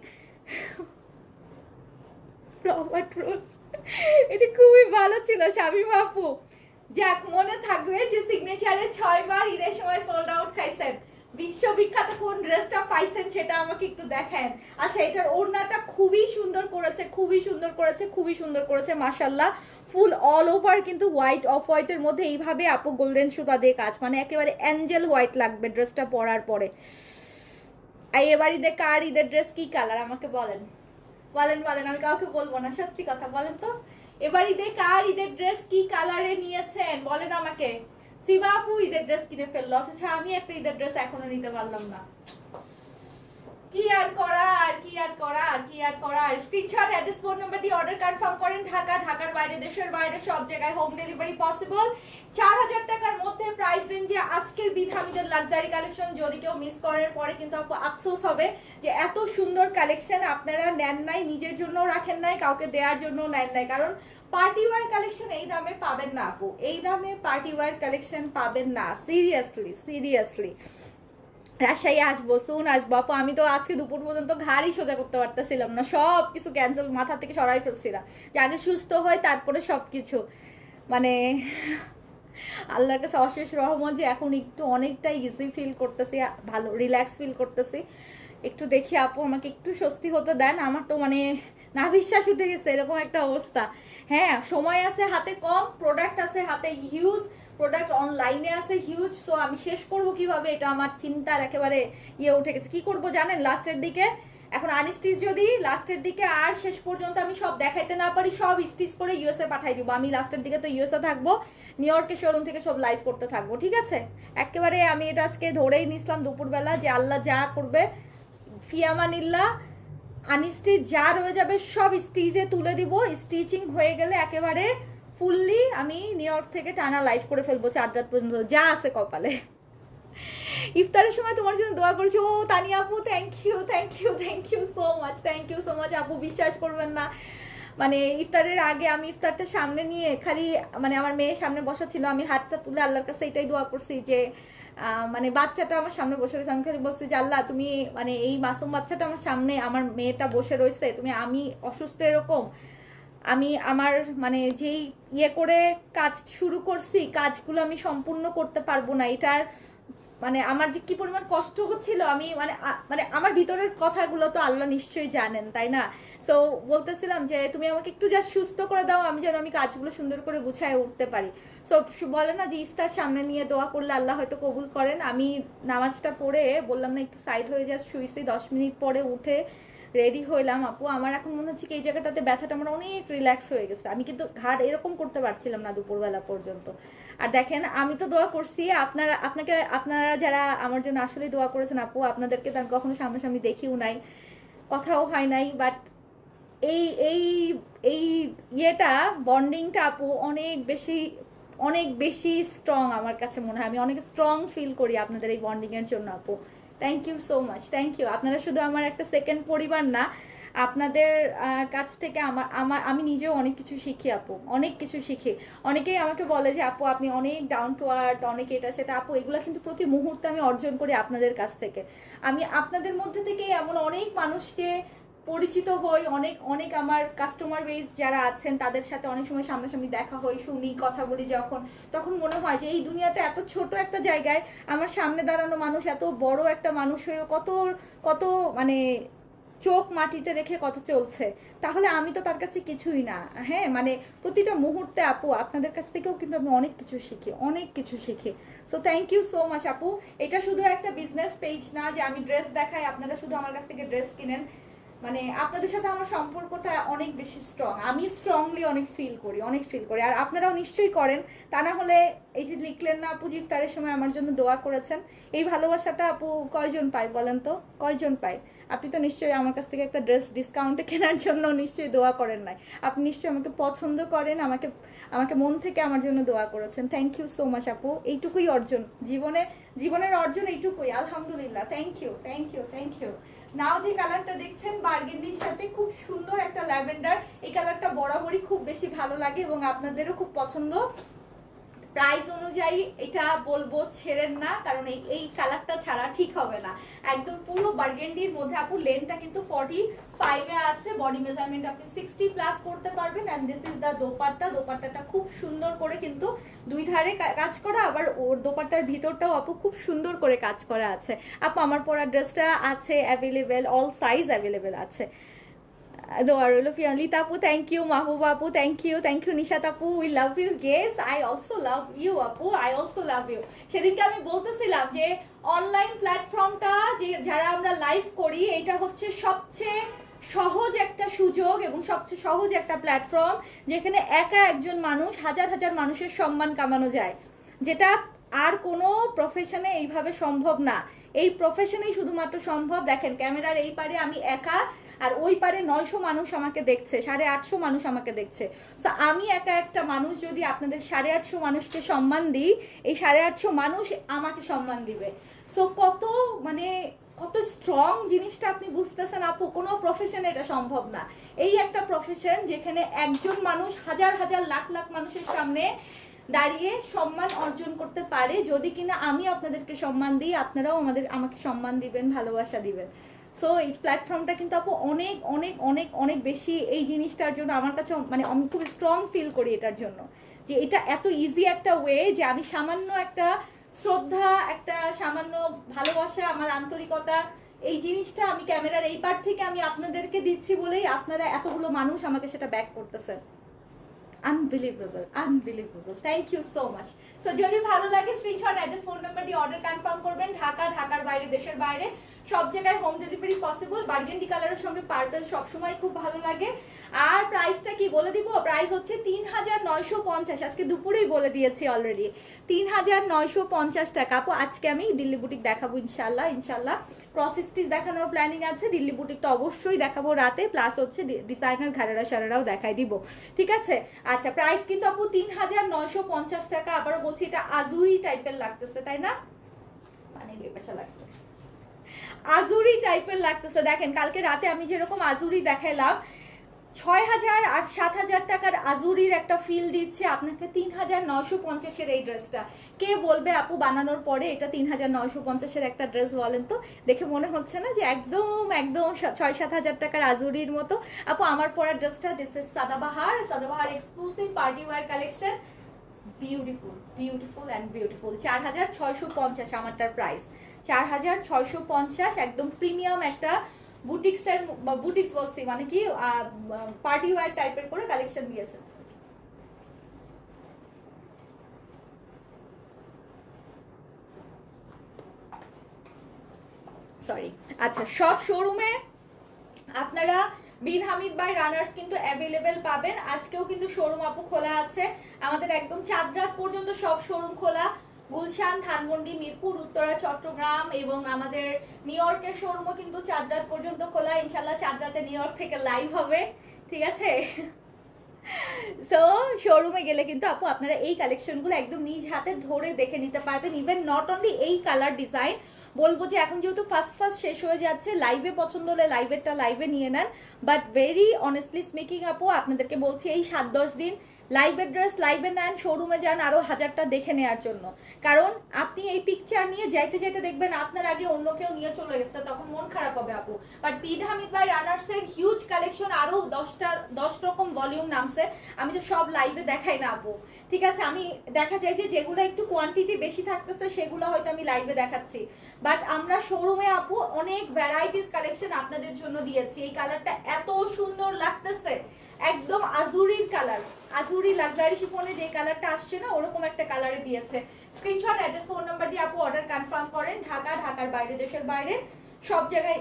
রবার্ট রোজ। এটা খুবই ভালো ছিল শামিম আপু। যাক, মনে থাকবে যে সিগনেচারে 6 বার ঈদের সময় সোল্ড আউট খাইছেন। বিশ্ববিখ্যাত কোন ড্রেসটা পাইছেন সেটা আমাকে একটু দেখেন। আচ্ছা, এটার ওড়নাটা খুবই সুন্দর করেছে, খুবই সুন্দর করেছে, খুবই সুন্দর করেছে মাশাল্লাহ। ফুল অল ওভার কিন্তু হোয়াইট, অফ হোয়াইটের মধ্যে এইভাবে আপু গোল্ডেন সুতা দিয়ে কাজ, মানে একেবারে অ্যাঞ্জেল হোয়াইট লাগবে ড্রেসটা পরার পরে। এবার ঈদে কার ঈদের ড্রেস কি কালার আমাকে বলেন, বলেন বলেন, আমি কাউকে বলবো না, সত্যি কথা বলেন তো। এবার ঈদে কার ঈদের ড্রেস কি কালারে নিয়েছেন বলেন আমাকে। সিবা আপু ঈদের ড্রেস কিনে ফেললো, অথচ আমি একটা ঈদের ড্রেস এখনো নিতে পারলাম না। কি আর করার, কি আর করার, কি আর করার। স্ক্রিনশট, অ্যাড্রেস, ফোন নাম্বার দিয়ে অর্ডার কনফার্ম করেন। ঢাকা, ঢাকার বাইরে, দেশের বাইরে সব জায়গায় হোম ডেলিভারি পসিবল। 4000 টাকার মধ্যে প্রাইস রেঞ্জে আজকের বিন হামিদের লাক্সারি কালেকশন। যদি কেউ মিস করার পরে কিন্তু আপু আফসোস হবে যে এত সুন্দর কালেকশন আপনারা নেন নাই, নিজের জন্য রাখেন নাই, কাউকে দেওয়ার জন্য নেন নাই। কারণ পার্টি ওয়্যার কালেকশন এই দামে পাবেন না আপু, এই দামে পার্টি ওয়্যার কালেকশন পাবেন না, সিরিয়াসলি সিরিয়াসলি। রাজশাহী আসবো, সুন আসবো আপু। আমি তো আজকে দুপুর পর্যন্ত ঘাড়ই সোজা করতে পারতেছিলাম না, সব কিছু ক্যান্সেল, মাথা থেকে সরাই ফেলছিলাম যে আগে সুস্থ হয় তারপরে সব কিছু। মানে আল্লাহর কাছে অশেষ রহমত যে এখন একটু অনেকটাই ইজি ফিল করতেছি, ভালো রিল্যাক্স ফিল করতেছি। একটু দেখি আপু আমাকে একটু স্বস্তি হতে দেন, আমার তো মানে না বিশ্বাস উঠে গেছে এরকম একটা অবস্থা। হ্যাঁ, সময় আছে হাতে কম, প্রোডাক্ট আছে হাতে হিউজ, প্রোডাক্ট অনলাইনে আছে হিউজ। সো আমি শেষ করব কিভাবে এটা আমার চিন্তার একেবারে উঠে গেছে। কি করব জানেন, লাস্টের দিকে এখন আনস্টিচ যদি লাস্টের দিকে আর শেষ পর্যন্ত আমি সব দেখাইতে না পারি, সব স্টিচ করে ইউএসএ পাঠাই দিব। আমি লাস্টের দিকে তো ইউএসএ থাকবো, নিউ ইয়র্কের শোরুম থেকে সব লাইভ করতে থাকবো, ঠিক আছে। একেবারে আমি এটা আজকে ধরেই নিছিলাম দুপুরবেলা যে আল্লাহ যা করবে ফিয়ামানিল্লাহ। আনস্টিচ যা রয়ে যাবে সব স্টিচে তুলে দিব, স্টিচিং হয়ে গেলে একেবারে ফুললি আমি নিউ ইয়র্ক থেকে টানা লাইভ করে ফেলবো 4 রাত পর্যন্ত, যা আছে কপালে। ইফতারের সময় তোমার জন্য দোয়া করছি। ও তানিয়া আপু, thank you thank you thank you so much, thank you so much আপু। বিশ্বাস করবেন না, মানে ইফতারের আগে আমি ইফতারটা সামনে নিয়ে খালি মানে আমার মেয়ের সামনে বসা ছিল, আমি হাতটা তুলে আল্লাহর কাছে এটাই দোয়া করছি যে মানে বাচ্চাটা আমার সামনে বসে রয়েছে, আমি খালি বলছি যে আল্লাহ তুমি মানে এই মাসুম বাচ্চাটা আমার সামনে, আমার মেয়েটা বসে রয়েছে, তুমি, আমি অসুস্থ এরকম, আমি আমার মানে যেই করে কাজ শুরু করছি কাজগুলো আমি সম্পূর্ণ করতে পারবো না, এটার মানে আমার যে কি পরিমাণ কষ্ট হচ্ছিল, আমি মানে মানে আমার ভিতরের কথাগুলো তো আল্লাহ নিশ্চয়ই জানেন, তাই না। সো বলতেছিলাম যে তুমি আমাকে একটু জাস্ট সুস্থ করে দাও, আমি যেন আমি কাজগুলো সুন্দর করে গুছায় উঠতে পারি। সো বলে না যে ইফতার সামনে নিয়ে দোয়া করলে আল্লাহ হয়তো কবুল করেন। আমি নামাজটা পড়ে বললাম না একটু সাইড হয়ে জাস্ট শুয়েছি, 10 মিনিট পরে উঠে রেডি হইলাম আপু। আমার এখন মনে হচ্ছে কি এই জায়গাটাতে ব্যথাটা আমার অনেক রিল্যাক্স হয়ে গেছে। আমি কিন্তু ঘাড় এরকম করতে পারছিলাম না দুপুরবেলা পর্যন্ত। আর দেখেন আমি তো দোয়া করছি, আপনারা যারা আমার জন্য আসলে দোয়া করেছেন আপু, আপনাদেরকে তো আমি কখনো সামনাসামনি দেখিও নাই, কথাও হয় নাই, বাট এই এই এই ইয়েটা বন্ডিংটা আপু অনেক বেশি স্ট্রং আমার কাছে মনে হয়। আমি অনেক স্ট্রং ফিল করি আপনাদের এই বন্ডিং এর জন্য আপু। Thank you so much, thank you. আপনারা শুধু আমার একটা সেকেন্ড পরিবার না, আপনাদের কাছ থেকে আমি নিজেও অনেক কিছু শিখি আপু, অনেক কিছু শিখি। অনেকেই আমাকে বলে যে আপু আপনি অনেক ডাউন টু আর্থ, অনেক এটা সেটা। আপু এগুলো কিন্তু প্রতি মুহূর্তে আমি অর্জন করি আপনাদের কাছ থেকে। আমি আপনাদের মধ্যে থেকে এমন অনেক মানুষকে পরিচিত হই, অনেক অনেক আমার কাস্টমার বেস যারা আছেন তাদের সাথে অনেক সময় সামনাসামনি দেখা হয়, শুনি, কথা বলি যখন, তখন মনে হয় যে এই দুনিয়াটা এত ছোট একটা জায়গায় আমার সামনে দাঁড়ানো মানুষ এত বড় একটা মানুষ হয়েও কত কত মানে চোখ মাটিতে রেখে কথা চলছে, তাহলে আমি তো তার কাছে কিছুই না। হ্যাঁ, মানে প্রতিটা মুহূর্তে আপু আপনাদের কাছ থেকেও কিন্তু আমি অনেক কিছু শিখি, অনেক কিছু শিখি। So thank you so much আপু। এটা শুধু একটা বিজনেস পেজ না যে আমি ড্রেস দেখাই আপনারা শুধু আমার কাছ থেকে ড্রেস কিনেন। মানে আপনাদের সাথে আমার সম্পর্কটা অনেক বেশি স্ট্রং, আমি স্ট্রংলি অনেক ফিল করি, আর আপনারাও নিশ্চয়ই করেন। তা না হলে এই যে লিখলেন না আপু ইফতারের সময় আমার জন্য দোয়া করেছেন, এই ভালোবাসাটা আপু কয়জন পায় বলেন তো, কয়জন পায়? আপনি তো নিশ্চয়ই আমার কাছ থেকে একটা ড্রেস ডিসকাউন্টে কেনার জন্য নিশ্চয়ই দোয়া করেন নাই, আপনি নিশ্চয়ই আমাকে পছন্দ করেন, আমাকে আমাকে মন থেকে আমার জন্য দোয়া করেছেন। থ্যাংক ইউ সো মাচ আপু, এইটুকুই অর্জন জীবনের অর্জন এইটুকুই, আলহামদুলিল্লাহ। Thank you thank you thank you. Now যে কালারটা দেখছেন বার্গেন্ডির সাথে খুব সুন্দর একটা ল্যাভেন্ডার, এই কালারটা বরাবরই খুব বেশি ভালো লাগে এবং আপনাদেরও খুব পছন্দ। প্রাইস অনুযায়ী এটা বলবো ছেড়েন না, কারণ এই কালারটা ছাড়া ঠিক হবে না। একদম পুরো বার্গেন্ডির মধ্যে আপু লেনটা কিন্তু 45 এ আছে, বডি মেজারমেন্ট আপনি 60 প্লাস করতে পারবেন। এন্ড দিস ইজ দা দোপাট্টাটা খুব সুন্দর করে কিন্তু দুই ধারে কাজ করা, আবার ওর দোপাট্টার ভিতরটাও আপু খুব সুন্দর করে কাজ করা আছে। আপু আমার পরা ড্রেসটা আছে অ্যাভেলেবেল, অল সাইজ অ্যাভেলেবেল আছে। দোয়া রইল ফিয়ালিতা আপু, থ্যাংক ইউ। মাহবুবা আপু, থ্যাংক ইউ নিশাত আপু, we love you. Guess I also love you আপু, আই অলসো লাভ ইউ। সেদিনকে আমি বলতেছিলাম যে অনলাইন প্ল্যাটফর্মটা যে যারা আমরা লাইভ করি, এটা হচ্ছে সবচেয়ে সহজ একটা সুযোগ এবং সবচেয়ে সহজ একটা প্ল্যাটফর্ম, যেখানে একা একজন মানুষ হাজার হাজার মানুষের সম্মান কামানো যায়, যেটা আর কোনো প্রফেশনে এইভাবে সম্ভব না। এই প্রফেশনেই শুধুমাত্র সম্ভব। দেখেন ক্যামেরার এই পারে আমি একা, আর ওই পারে 900 মানুষ আমাকে দেখছে, 850 মানুষ আমাকে দেখছে। তো আমি একা একটা মানুষ যদি আপনাদের 850 মানুষকে সম্মান দিই, এই 850 মানুষ আমাকে সম্মান দিবে। সো কত স্ট্রং জিনিসটা আপনি বুঝতেছেন আপু, কোনো প্রফেশনে এটা সম্ভব না। এই একটা প্রফেশন যেখানে একজন মানুষ হাজার হাজার লাখ লাখ মানুষের সামনে দাঁড়িয়ে সম্মান অর্জন করতে পারে। যদি কিনা আমি আপনাদেরকে সম্মান দিই, আপনারাও আমাকে সম্মান দিবেন, ভালোবাসা দিবেন। সো এই প্ল্যাটফর্মটা কিন্তু আপু অনেক অনেক অনেক অনেক বেশি এই জিনিসটার জন্য আমার কাছে আমি খুব স্ট্রং ফিল করি এটার জন্য, যে এটা এত ইজি একটা ওয়ে যে আমি সামান্য একটা শ্রদ্ধা, একটা সামান্য ভালোবাসা, আমার আন্তরিকতা, এই জিনিসটা আমি ক্যামেরার এই পার থেকে আমি আপনাদেরকে দিচ্ছি বলেই আপনারা এতগুলো মানুষ আমাকে সেটা ব্যাক করতেছেন। Unbelievable. Thank you so much. So যদি ভালো লাগে স্ক্রিনশট, অ্যাড্রেস, ফোন নাম্বার দিয়ে অর্ডার কনফার্ম করবেন। ঢাকার বাইরে, দেশের বাইরে সব জায়গায় হোম ডেলিভারি পসিবল। বার্গেন্ডি কালারের সঙ্গে পার্পল সবসময় খুব ভালো লাগে। আর প্রাইসটা কি বলে দিব, প্রাইস হচ্ছে 3950। আজকে দুপুরেই বলে দিয়েছি অলরেডি, 3950 টাকা। আপু আজকে আমি দিল্লি বুটিক দেখাবো ইনশাল্লাহ ক্রস স্টিচ দেখানোর প্ল্যানিং আছে। দিল্লি বুটিক তো অবশ্যই দেখাবো রাতে, প্লাস হচ্ছে ডিজাইনার ঘাড়েরা সারেরাও দেখাই দিব, ঠিক আছে? আচ্ছা প্রাইস কিন্তু আপু 3950 টাকা। আবারও বলছি এটা আজুরি টাইপের লাগতেছে, তাই না? মানে বেপেশা লাগছে, আজুরি টাইপের লাগতেছে। দেখেন কালকে রাতে আমি যেরকম আজুরি দেখাইলাম, 6000 আর 7000 টাকার আজুরির একটা ফিল দিচ্ছে আপনাকে 3950-এর এই ড্রেসটা। কে বলবে আপু বানানোর পরে এটা 3950-এর একটা ড্রেস, বলেন তো? দেখে মনে হচ্ছে না যে একদম 6-7 হাজার টাকার আজুরির মতো? আপু আমার পরা ড্রেসটা, this is Sadabahar exclusive party wear collection, beautiful and beautiful. 4650 আমারটার প্রাইস, 4650। একদম প্রিমিয়াম একটা বুটিক্স বলছি, মানে কি পার্টি ওয়্যার টাইপের করে কালেকশন দিয়েছে। সরি। আচ্ছা সব শোরুমে আপনারা বিন হামিদ বাই রানার্স কিন্তু অ্যাভেলেবেল পাবেন। আজকেও কিন্তু শোরুম আপু খোলা আছে আমাদের, একদম চাঁদ রাত পর্যন্ত সব শোরুম খোলা। গুলশান, ধানমন্ডি, মিরপুর, উত্তরা, চট্টগ্রাম এবং আমাদের নিউ ইয়র্কের শোরুমও কিন্তু চাঁদ রাত পর্যন্ত খোলা। ইনশাল্লাহ চাঁদ রাতে নিউ ইয়র্ক থেকে লাইভ হবে, ঠিক আছে? সো শোরুমে গেলে কিন্তু আপু আপনারা এই কালেকশনগুলো একদম নিজ হাতে ধরে দেখে নিতে পারবেন। ইভেন নট অনলি এই কালার ডিজাইন, বলবো যে এখন যেহেতু ফার্স্ট শেষ হয়ে যাচ্ছে, লাইভে পছন্দ হলে লাইভেরটা লাইভে নিয়ে নেন। বাট ভেরি অনেস্টলি স্পিকিং আপু আপনাদেরকে বলছি, এই 7-10 দিন লাইভের ড্রেস লাইভে নেন, শোরুমে যান আরো 1000টা দেখে নেওয়ার জন্য। কারণ আপনি এই পিকচার নিয়ে যাইতে যাইতে দেখবেন আপনার আগে অন্য কেউ নিয়ে চলে গেছে, তখন মন খারাপ হবে আপু। But Bin Hamid by runners এর হিউজ কালেকশন, আরো 10 রকম ভলিউম নামছে। আমি তো সব লাইভে দেখাই না আপু, ঠিক আছে? আমি দেখা যায় যে যেগুলো একটু কোয়ান্টিটি বেশি থাকতেছে সেগুলো হয়তো আমি লাইভে দেখাচ্ছি। বাট আমরা শোরুমে আপু অনেক ভ্যারাইটিস কালেকশন আপনাদের জন্য দিয়েছি। এই কালারটা এত সুন্দর লাগতেছে, একদম আজুরির কালার, আজুরি লাক্সারি শিফনে যে কালারটা আসছে না, ওরকম একটা কালারে দিয়েছে। স্ক্রিনশট, অ্যাড্রেস, ফোন নাম্বার দিয়ে আপু অর্ডার কনফার্ম করেন। ঢাকার বাইরে, দেশের বাইরে সব জায়গায়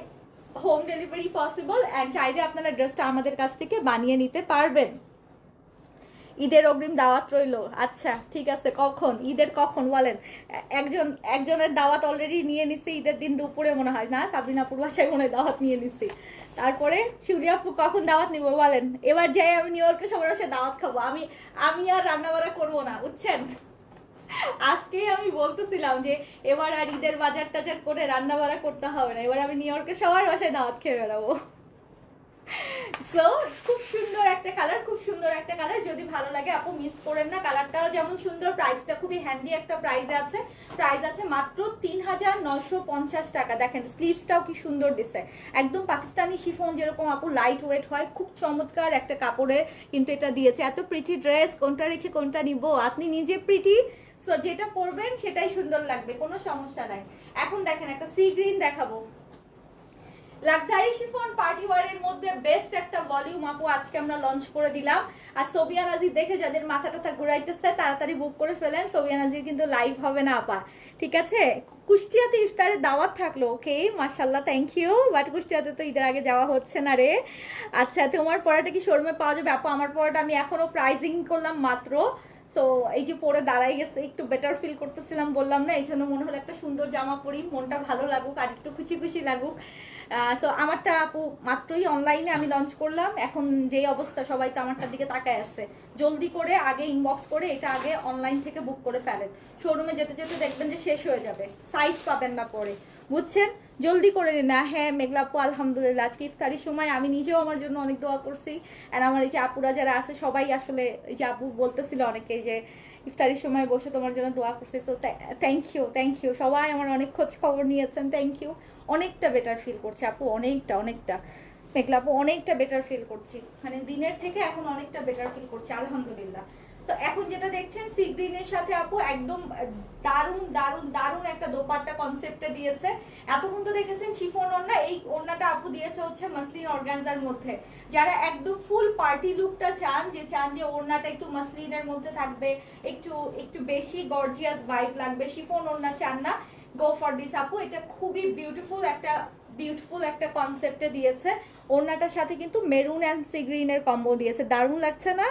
হোম ডেলিভারি পসিবল, অ্যান্ড চাইলে আপনারা ড্রেসটা আমাদের কাছ থেকে বানিয়ে নিতে পারবেন। ঈদের অগ্রিম দাওয়াত রইলো। আচ্ছা ঠিক আছে, কখন ঈদের কখন বলেন? একজনের দাওয়াত অলরেডি নিয়ে নিচ্ছি ঈদের দিন দুপুরে মনে হয় না, সাবরিনাপুর বাসায় মনে হয় দাওয়াত নিয়ে নিচ্ছি। তারপরে শিউলিয়াপুর কখন দাওয়াত নিব বলেন? এবার যাই আমি নিউ ইয়র্কে সবার বাসায় দাওয়াত খাবো। আমি আর রান্না বান্না করবো না, বুঝছেন? আজকে আমি বলতেছিলাম যে এবার আর ঈদের বাজার টাজার করে রান্না বান্না করতে হবে না, এবার আমি নিউ ইয়র্কে সবার বাসায় দাওয়াত খেয়ে বেড়াবো। সো খুব সুন্দর একটা কালার, খুব সুন্দর একটা কালার। যদি ভালো লাগে আপু মিস করেন না। কালারটাও যেমন সুন্দর, প্রাইসটা খুবই হ্যান্ডি একটা প্রাইসে আছে। প্রাইস আছে মাত্র ৩,৯৫০ টাকা। দেখেন স্লিভসটাও কি সুন্দর দিছে, একদম পাকিস্তানি শিফন যেরকম আপু লাইট ওয়েট হয়, খুব চমৎকার একটা কাপড়ে কিন্তু এটা দিয়েছে। এত প্রিটি ড্রেস, কোনটা রেখে কোনটা নিব? আপনি নিজে প্রিটি, সো যেটা পরবেন সেটাই সুন্দর লাগবে, কোনো সমস্যা নাই। এখন দেখেন একটা সি গ্রিন দেখাবো, লাক্সারি শিফন পার্টি ওয়ারের মধ্যে বেস্ট একটা ভলিউম আপু আজকে আমরা লঞ্চ করে দিলাম। আর সোবিয়া নাজির দেখে যাদের মাথা টাথা ঘুরাইতেছে তাড়াতাড়ি বুক করে ফেলেন, সোবিয়া নাজির কিন্তু লাইভ হবে না আপা, ঠিক আছে? কুষ্টিয়াতে ইফতারের দাওয়াত থাকলো, ওকে মাশাল্লাহ, থ্যাংক ইউ। বাট কুষ্টিয়াতে তো ঈদের আগে যাওয়া হচ্ছে না রে। আচ্ছা তোমার পড়াটা কি শোরুমে পাওয়া যাবে? আপু আমার পড়াটা আমি এখনো প্রাইজিং করলাম মাত্র, সো এই যে পরে দাঁড়াই গেছে, একটু বেটার ফিল করতেছিলাম, বললাম না, এই জন্য মনে হলো একটা সুন্দর জামা পরি, মনটা ভালো লাগুক আর একটু খুশি খুশি লাগুক। সো আমারটা আপু মাত্রই অনলাইনে আমি লঞ্চ করলাম। এখন যেই অবস্থা সবাই তো আমারটার দিকে তাকায় আছে, জলদি করে আগে ইনবক্স করে এটা আগে অনলাইন থেকে বুক করে ফেলেন। শোরুমে যেতে যেতে দেখবেন যে শেষ হয়ে যাবে, সাইজ পাবেন না পরে, বুঝছেন? জলদি করে না। হ্যাঁ মেঘলা আপু আলহামদুলিল্লাহ, আজকে ইফতারির সময় আমি নিজেও আমার জন্য অনেক দোয়া করছি। আর আমার এই যে আপুরা যারা আছে সবাই আসলে এই যে আপু বলতেছিল অনেকেই যে ইফতারির সময় বসে তোমার জন্য দোয়া করছি, তো থ্যাংক ইউ, থ্যাংক ইউ। সবাই আমার অনেক খোঁজ খবর নিয়েছেন, থ্যাংক ইউ। অনেকটা বেটার ফিল করছে আপু, অনেকটা মেঘলা আপু, অনেকটা বেটার ফিল করছি, মানে দিনের থেকে এখন অনেকটা বেটার ফিল করছি আলহামদুলিল্লাহ। তো এখন যেটা দেখছেন সি গ্রিনের সাথে আপু একদম দারুন দারুন দারুন একটা দোপাট্টা কনসেপ্টে দিয়েছে। এতক্ষণ তো দেখেছেন শিফন ওড়না, এই ওড়নাটা আপু দিয়েছে হচ্ছে মাসলিন অর্গানজার মধ্যে। যারা একদম ফুল পার্টি লুকটা চান, যে চান যে ওড়নাটা একটু মাসলিনের মধ্যে থাকবে, একটু একটু বেশি গর্জিয়াস ভাইব লাগবে, শিফন ওড়না চান না, গো ফর দিস আপু। এটা খুবই বিউটিফুল একটা কনসেপ্টে দিয়েছে। ওড়নাটার সাথে কিন্তু মেরুন অ্যান্ড সি গ্রিনের কম্বো দিয়েছে, দারুণ লাগছে না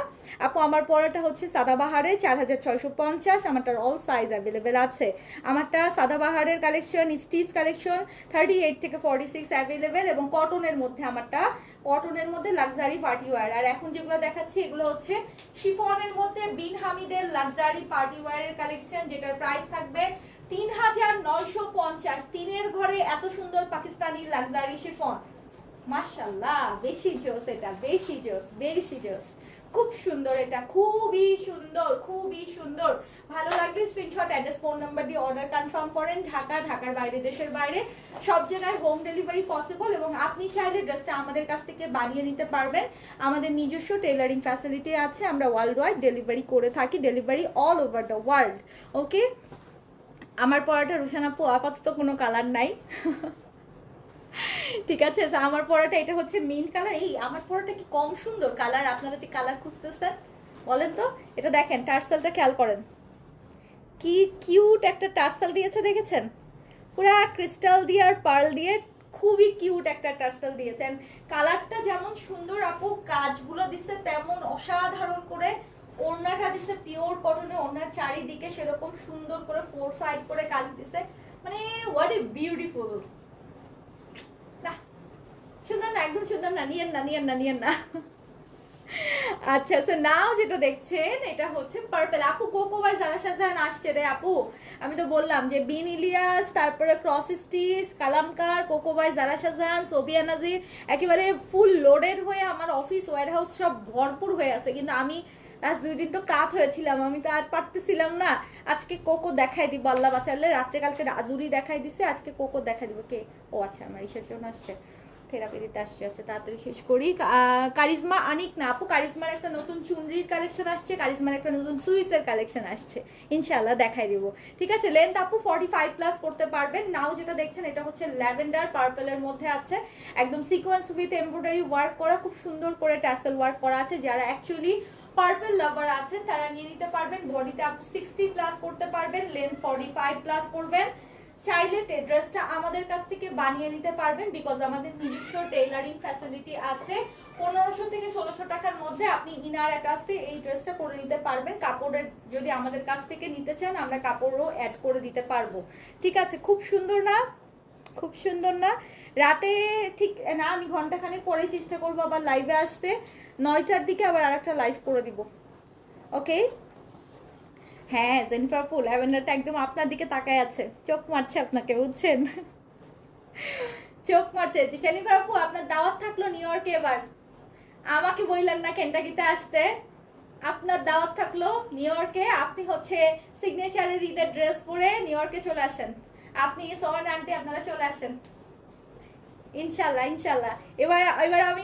আপু? আমার পরাটা হচ্ছে সাদাবাহারে 4650, আমারটার অল সাইজ অ্যাভেলেবেল আছে। আমারটা সাদাবাহারের কালেকশন, স্টিচ কালেকশন 38 থেকে 46 অ্যাভেলেবেল, এবং কটনের মধ্যে, আমারটা কটনের মধ্যে লাক্সারি পার্টি ওয়্যার। আর এখন যেগুলো দেখাচ্ছি এগুলো হচ্ছে শিফনের মধ্যে বিন হামিদের লাক্সারি পার্টি ওয়্যারের কালেকশন, যেটার প্রাইস থাকবে ৩,৯৫০। তিনের ঘরে এত সুন্দর পাকিস্তানি লাক্সারি শিফন, মাশাআল্লাহ, বেশি জোস, এটা বেশি জোস, বেশি জোস, খুব সুন্দর, এটা খুবই সুন্দর, খুবই সুন্দর। ভালো লাগলে স্ক্রিনশট, অ্যাড্রেস, ফোন নাম্বার দিয়ে অর্ডার কনফার্ম করেন। ঢাকার বাইরে, দেশের বাইরে সব জায়গায় হোম ডেলিভারি পসিবল, এবং আপনি চাইলে ড্রেসটা আমাদের কাছ থেকে বানিয়ে নিতে পারবেন। আমাদের নিজস্ব টেলারিং ফ্যাসিলিটি আছে, আমরা ওয়ার্ল্ড ওয়াইড ডেলিভারি করে থাকি, delivery all over the world, okay? আমার পরাটা রুশান আপু আপাতত কোনো কালার নাই, ঠিক আছে? আমার পরাটা এটা হচ্ছে মিন্ট কালার। এই আমার পরাটা কি কম সুন্দর কালার? আপনারা যে কালার খুঁজতেছেন বলেন তো। এটা দেখেন, টার্সেলটা খেয়াল করেন, কি কিউট একটা টার্সেল দিয়েছে, দেখেছেন? পুরা ক্রিস্টাল দিয়ে আর পার্ল দিয়ে খুবই কিউট একটা টার্সেল দিয়েছেন। কালারটা যেমন সুন্দর আপু, কাজগুলো দিচ্ছে তেমন অসাধারণ করে। ওড়নাটা দিছে পিওর কটনে, ওড়নার চারিদিকে সেরকম সুন্দর করে 4 সাইড করে কাজ দিছে, মানে হোয়াট এ বিউটিফুল। সুন্দর না? একদম সুন্দর না? নিয়েন না। আচ্ছা স্যার, নাও যেটা দেখছেন এটা হচ্ছে পার্পল। আপু কোকো বাই জারা শাহজাহান আসছে রে আপু, আমি তো বললাম যে বিন ইলিয়াস, তারপরে cross stitch, Kalamkar, coco by Zara Shahjahan, Sobia Nazir, একেবারে ফুল লোডেড হয়ে আমার অফিস ওয়্যার হাউস সব ভরপুর হয়ে আছে। কিন্তু আমি আজ 2 দিন তো কাত হয়েছিলাম, আমি তো আর পারতেছিলাম না। আজকে কোকো দেখাই দিব আল্লাহ বাঁচালে, রাত্রে কালকে রাজুরি দেখাই দিছে, আজকে কোকো দেখাই দিব। কে? ও আচ্ছা, আমার ইসের জন্য আসছে, থেরাপি দিতে আসছে। আচ্ছা তাড়াতাড়ি শেষ করি। কারিজমা আনিক না আপু, কারিজমার একটা নতুন চুনরির কালেকশন আসছে, কারিজমার একটা নতুন সুইসের কালেকশন আসছে, ইনশাআল্লাহ দেখাই দিব, ঠিক আছে? লেন্থ আপু 45+ করতে পারবেন। নাও যেটা দেখছেন এটা হচ্ছে ল্যাভেন্ডার পার্পলের মধ্যে আছে, একদম সিকোয়েন্স উইথ এমব্রয়ডারি ওয়ার্ক করা, খুব সুন্দর করে ট্যাসেল ওয়ার্ক করা আছে। যারা অ্যাকচুয়ালি পার্পল লাভার আছেন তারা নিয়ে নিতে পারবেন। বডিতে আপু 60+ করতে পারবেন, লেন্থ 45+ করবেন। চাইলে ড্রেসটা আমাদের কাছ থেকে বানিয়ে নিতে পারবেন, বিকজ আমাদের নিজস্ব টেইলারিং ফ্যাসিলিটি আছে। 1500 থেকে 1600 টাকার মধ্যে আপনি ইনার অ্যাটাচে এই ড্রেসটা করে নিতে পারবেন। কাপড়ের যদি আমাদের কাছ থেকে নিতে চান আমরা কাপড়ও অ্যাড করে দিতে পারবো। ঠিক আছে, খুব সুন্দর না? খুব সুন্দর না? রাতে ঠিক না, আমি ঘন্টাখানেক পরে চেষ্টা করবো আবার লাইভে আসতে, 9টার দিকে আবার আরেকটা লাইভ করে দিব। ওকে, হ্যাঁ জেনিফার আপু ল্যাভেন্ডারটা একদম আপনার দিকে তাকায় আছে, চোখ মারছে আপনাকে, বুঝছেন? চোখ মারছে। জেনিফার আপু আপনার দাওয়াত থাকলো নিউ ইয়র্কে, এবার আমাকে বললেন না কেন্টাকিতে আসতে, আপনার দাওয়াত থাকলো নিউ ইয়র্কে। আপনি হচ্ছে সিগনেচারের ঈদের ড্রেস পরে নিউ ইয়র্কে চলে আসেন, আপনি সোহান আন্টি আপনারা চলে আসেন ইনশাল্লাহ ইনশাল্লাহ। এবার আমি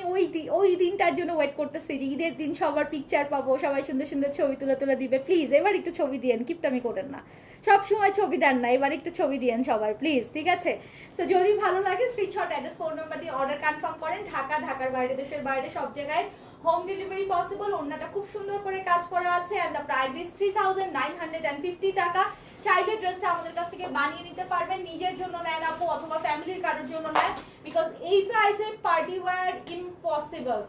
ওই দিনটার জন্য ওয়েট করতেছি যে ঈদের দিন সবার পিকচার পাবো, সবাই সুন্দর সুন্দর ছবি তুলে তুলে দিবে। প্লিজ এবার একটু ছবি দিয়েন, কিপটামি করেন না, সব সময় ছবি দেন না, এবার একটু ছবি দিয়েন সবাই প্লিজ, ঠিক আছে? তো যদি ভালো লাগে স্ক্রিনশট, অ্যাড্রেস, ফোন নাম্বার দিয়ে অর্ডার কনফার্ম করেন। ঢাকার বাইরে, দেশের বাইরে সব জায়গায় হোম ডেলিভারি পসিবল। ওড়নাটা খুব সুন্দর করে কাজ করা আছে এন্ড দ্য প্রাইস ইজ 3950 টাকা। চাইলে ড্রেসটা আমাদের কাছ থেকে বানিয়ে নিতে পারবেন, নিজের জন্য নেন আপু অথবা ফ্যামিলির কারোর জন্য নেন, বিকজ এই প্রাইসে party wear impossible.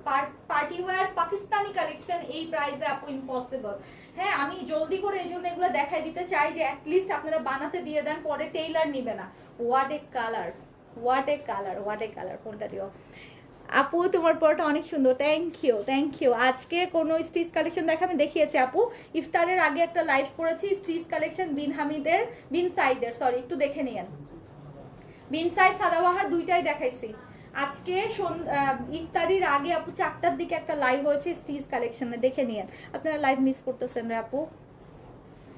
Party wear Pakistani collection এই প্রাইসে আপু ইম্পসিবল। হ্যাঁ, আমি জলদি করে এই জন্য এগুলো দেখাই দিতে চাই যে অ্যাটলিস্ট আপনারা বানাতে দিয়ে দেন, পরে টেইলার নিবে না। What a colour, what a colour, what a colour. ফোনটা দিও আপু, তোমার পরটা অনেক সুন্দর, থ্যাংক ইউ থ্যাংক ইউ। আজকে কোনো স্টিচ কালেকশন দেখাবে দেখিয়েছি আপু, ইফতারের আগে একটা লাইভ করেছি স্টিচ কালেকশন বিন সাইদের, সরি একটু দেখে নিয়েন, বিন সাইদ সাদাবাহার দুইটাই দেখাইছি। আজকে ইফতারির আগে আপু 4টার দিকে একটা লাইভ হয়েছে স্টিচ কালেকশনে, দেখে নিয়েন। আপনারা লাইভ মিস করতেছেন রে আপু,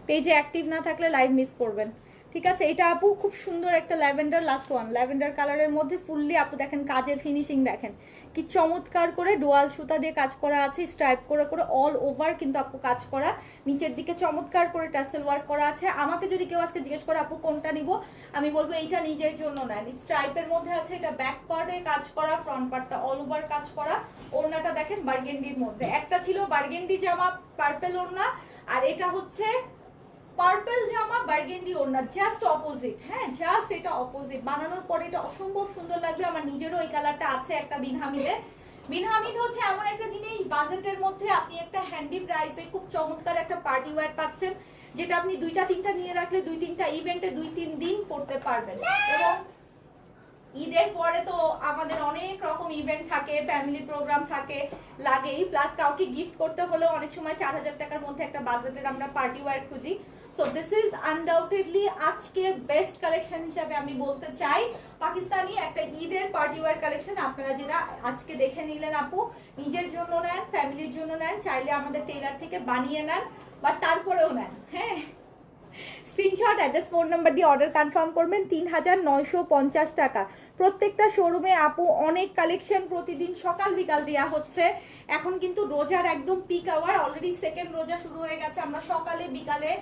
পেজে অ্যাক্টিভ না থাকলে লাইভ মিস করবেন। ঠিক আছে, এটা আপু খুব সুন্দর একটা ল্যাভেন্ডার, লাস্ট ওয়ান ল্যাভেন্ডার কালারের মধ্যে ফুললি আপু দেখেন কাজের ফিনিশিং দেখেন কি চমৎকার করে ডোয়াল সুতা দিয়ে কাজ করা আছে, স্ট্রাইপ করে করে অল ওভার কিন্তু আপু কাজ করা, নিচের দিকে চমৎকার করে টাসেল ওয়ার্ক করা আছে। আমাকে যদি কেউ আজকে জিজ্ঞেস করে আপু কোনটা নিব, আমি বলবো এইটা নিজের জন্য নেন। স্ট্রাইপের মধ্যে আছে, এটা ব্যাক পার্টে কাজ করা, ফ্রন্ট পার্টটা অল ওভার কাজ করা। ওড়নাটা দেখেন বার্গেন্ডির মধ্যে, একটা ছিল বার্গেন্ডি জামা পার্পেল ওড়না, আর এটা হচ্ছে পার্পল জামা বার্গেন্ডি ওড়না, জাস্ট অপোজিট। হ্যাঁ, জাস্ট এটা অপোজিট। বানানোর পরে এটা অসম্ভব সুন্দর লাগবে। আমার নিজেরও এই কালারটা আছে একটা বিনহামিদে। বিনহামিদ হচ্ছে এমন একটা জিনিস, বাজেটের মধ্যে আপনি একটা হ্যান্ডি প্রাইসে খুব চমৎকার একটা পার্টি ওয়্যার পাচ্ছেন, যেটা আপনি 2-3টা নিয়ে রাখলে 2-3টা ইভেন্টে 2-3 দিন পড়তে পারবেন। এবং ঈদের পরে তো আমাদের অনেক রকম ইভেন্ট থাকে, ফ্যামিলি প্রোগ্রাম থাকে, লাগেই, প্লাস কাউকে গিফট করতে হলেও অনেক সময় 4000 টাকার মধ্যে একটা বাজেটের আমরা পার্টি ওয়্যার খুঁজি। সো দিস ইজ আনডাউটেডলি আজকের বেস্ট কালেকশন হিসাবে আমি বলতে চাই, পাকিস্তানি একটা ঈদের পার্টি ওয়্যার কালেকশন। আপনারা যেটা আজকে দেখে নিলেন আপু, নিজের জন্য নেন, ফ্যামিলির জন্য নেন, চাইলে আমাদের টেইলার থেকে বানিয়ে নেন, বাট তারপরেও নেন। হ্যাঁ, স্ক্রিনশট, অ্যাড্রেস, ফোন নাম্বার দিয়ে অর্ডার কনফার্ম করবেন। 3950 টাকা। প্রত্যেকটা শোরুমে আপু অনেক কালেকশন প্রতিদিন সকাল বিকাল দেওয়া হচ্ছে। এখন কিন্তু রোজার একদম পিক আওয়ার, অলরেডি সেকেন্ড রোজা শুরু হয়ে গেছে। আমরা সকালে বিকালে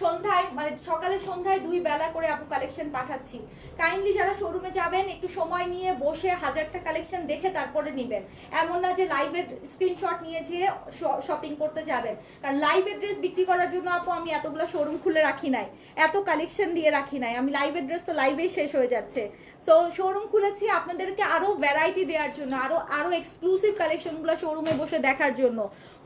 সন্ধ্যায়, মানে সকালে সন্ধ্যায় 2 বেলা করে আপু কালেকশন পাঠাচ্ছি। কাইন্ডলি যারা শোরুমে যাবেন একটু সময় নিয়ে বসে 1000টা কালেকশন দেখে তারপরে নেবেন। এমন না যে লাইভের স্ক্রিনশট নিয়ে যেয়ে শপিং করতে যাবেন, কারণ লাইভের ড্রেস বিক্রি করার জন্য আপু আমি এতগুলো শোরুম খুলে রাখি নাই, এত কালেকশন দিয়ে রাখি নাই। আমি লাইভের ড্রেস তো লাইভেই শেষ হয়ে যাচ্ছে। সো শোরুম খুলেছি আপনাদেরকে আরো ভ্যারাইটি দেওয়ার জন্য, আরো এক্সক্লুসিভ কালেকশনগুলো শোরুমে বসে দেখার জন্য।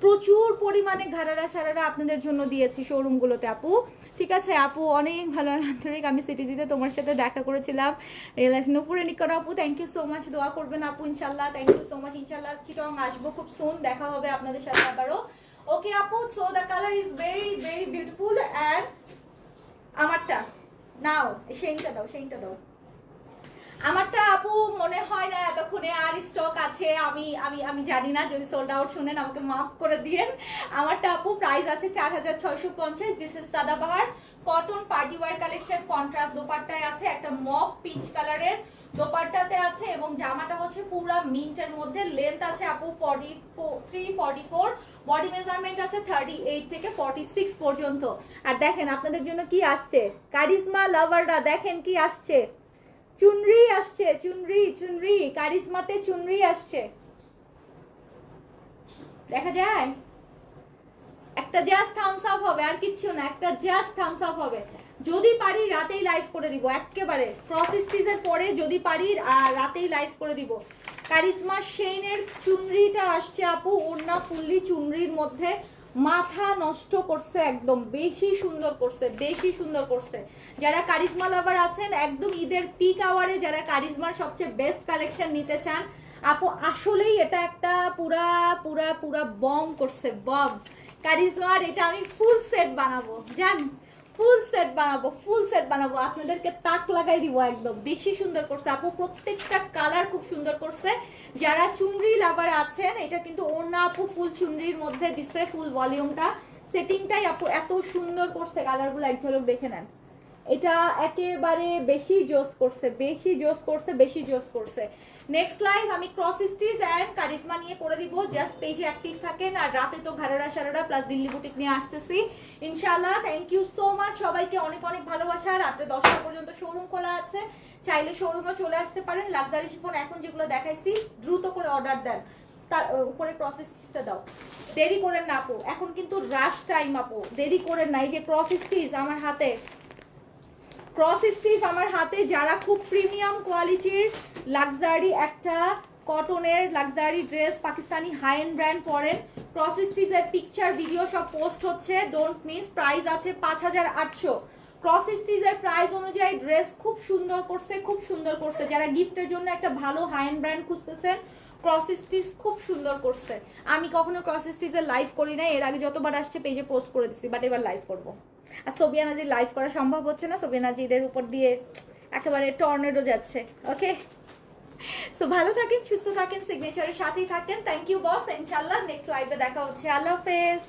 প্রচুর পরিমাণে ঘাড়ারা সারারা আপনাদের জন্য দিয়েছি শোরুমগুলোতে আপু। ঠিক আছে আপু, অনেক ভালো আন্তরিক। আমি সিটিজিতে তোমার সাথে দেখা করেছিলাম রিয়েল লাইফ। নুপুরে নিকর আপু, থ্যাংক ইউ সো মাচ, দোয়া করবেন আপু ইনশাল্লাহ। থ্যাংক ইউ সো মাচ, ইনশাল্লাহ চিটং আসবো খুব সুন, দেখা হবে আপনাদের সাথে আবারও। ওকে আপু, so the colour is very very beautiful. And আমারটা নাও, সেইটা দাও, সেইটা দাও। আমারটা আপু মনে হয় না এতক্ষণে আর স্টক আছে, আমি আমি আমি জানি না, যদি সোল্ড আউট শুনেন আমাকে মাফ করে দিয়েন। আমারটা আপু প্রাইস আছে 4650। This is Sadabahar cotton party wear collection, contrast দোপাট্টায় আছে, একটা মফ পিচ কালারের দোপাট্টাতে আছে, এবং জামাটা হচ্ছে পুরা মিন্টের মধ্যে। লেন্থ আছে আপু 43-44, বডি মেজারমেন্ট আছে 38 থেকে 46 পর্যন্ত। আর দেখেন আপনাদের জন্য কি আসছে, কারিজমা লাভাররা দেখেন কি আসছে, চুনরি আসছে, চুনরি চুনরি, কারিজমাতে চুনরি আসছে, দেখা যায়। একটা জাস্ট থামস আপ হবে, আর কিচ্ছু না, একটা জাস্ট থামস আপ হবে। যদি পারি রাতেই লাইভ করে দিব, একেবারে ক্রস স্টিচের পরে যদি পারি রাতেই লাইভ করে দিব। কারিশমা শেইনের চুনরিটা আসছে আপু, ওড়না ফুললি চুনরির মধ্যে, মাথা নষ্ট করছে একদম, বেশি সুন্দর করছে, বেশি সুন্দর করছে। যারা কারিশমা লাভার আছেন, একদম ঈদের পিক আওয়ারে যারা কারিশমার সবচেয়ে বেস্ট কালেকশন নিতে চান আপু, আসলেই এটা একটা পুরা পুরা পুরা বম করছে, বম। কারিশমার এটা আমি ফুল সেট বানাবো, জান, ফুল সেট বানাবো, ফুল সেট বানাবো, আপনাদেরকে তাক লাগাই দিব একদম। বেশি সুন্দর করছে আপু, প্রত্যেকটা কালার খুব সুন্দর করছে। যারা চুনরি লাভার আছেন, এটা কিন্তু ওড়না আপু ফুল চুনরির মধ্যে দিচ্ছে, ফুল ভলিউমটা, সেটিংটাই আপু এত সুন্দর করছে, কালারগুলো এক ঝলক দেখে নেন। এটা একেবারে বেশি জোস করছে, বেশি জোস করছে, বেশি জোস করছে। নেক্সট লাইভ আমি ক্রস স্টিচ এন্ড কারিশমা নিয়ে করে দিব, জাস্ট পেজে অ্যাক্টিভ থাকেন। আর রাতে তো ঘাড়ারা সারারা প্লাস দিল্লি বুটিক নিয়ে আসতেছি ইনশাআল্লাহ। থ্যাংক ইউ সো মাচ সবাইকে, অনেক অনেক ভালোবাসা। রাত্রে 10টা পর্যন্ত শোরুম খোলা আছে, চাইলে শোরুমে চলে আসতে পারেন। লাক্সারি শিফন এখন যেগুলো দেখাইছি দ্রুত করে অর্ডার দেন, তার উপরে ক্রস স্টিচটা দাও, দেরি করেন না আপু, এখন কিন্তু রাশ টাইম আপু, দেরি করেন না। এই যে ক্রস স্টিচ আমার হাতে, ক্রস স্টিচ আমার হাতে, যারা খুব প্রিমিয়াম কোয়ালিটির লাক্সারি একটা কটনের luxury dress Pakistani high end brand পরেন, ক্রস স্টিচের পিকচার ভিডিও সব পোস্ট হচ্ছে, ডোন্ট মিস। প্রাইস আছে 5800। ক্রস স্টিচের প্রাইস অনুযায়ী ড্রেস খুব সুন্দর করছে, খুব সুন্দর করছে। যারা গিফটের জন্য একটা ভালো হাই এন্ড ব্র্যান্ড খুঁজতেছেন, ক্রস স্টিচ খুব সুন্দর করছে। আমি কখনো ক্রস স্টিচের লাইভ করি না, এর আগে যতবার আসছে পেজে পোস্ট করে দিচ্ছি, বাট এবার লাইভ করবো। আর সোবিয়া নাজির লাইভ করা সম্ভব হচ্ছে না, সোবিয়া নাজিরের উপর দিয়ে একেবারে টর্নেডো যাচ্ছে। ওকে, সো ভালো থাকেন, সুস্থ থাকেন, সিগনেচারের সাথেই থাকেন। থ্যাংক ইউ বস, ইনশাআল্লাহ নেক্সট লাইভে দেখা হচ্ছে। আল্লাহ হাফেজ।